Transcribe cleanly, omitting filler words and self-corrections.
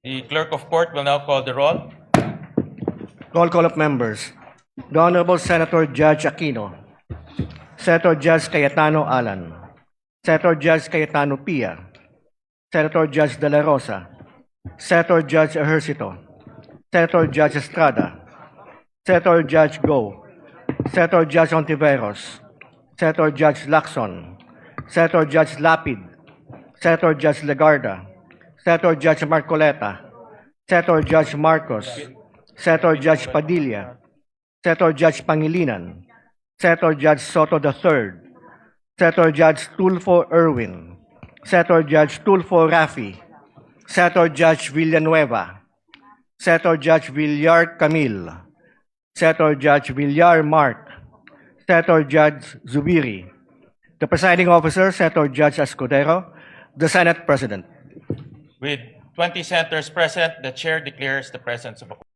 The clerk of court will now call the roll. Roll call of members. The Honorable Senator Judge Aquino. Senator Judge Cayetano Alan. Senator Judge Cayetano Pia. Senator Judge De La Rosa. Senator Judge Ejercito. Senator Judge Estrada. Senator Judge Go. Senator Judge Ontiveros. Senator Judge Lacson. Senator Judge Lapid. Senator Judge Legarda. Senator Judge Marcoleta. Senator Judge Marcos. Senator Judge Padilla. Senator Judge Pangilinan. Senator Judge Soto III. Senator Judge Tulfo Erwin. Senator Judge Tulfo Rafi. Senator Judge Villanueva. Senator Judge Villar Camille. Senator Judge Villar Mark. Senator Judge Zubiri. The presiding officer, Senator Judge Escudero. The Senate President. With 20 senators present, the chair declares the presence of a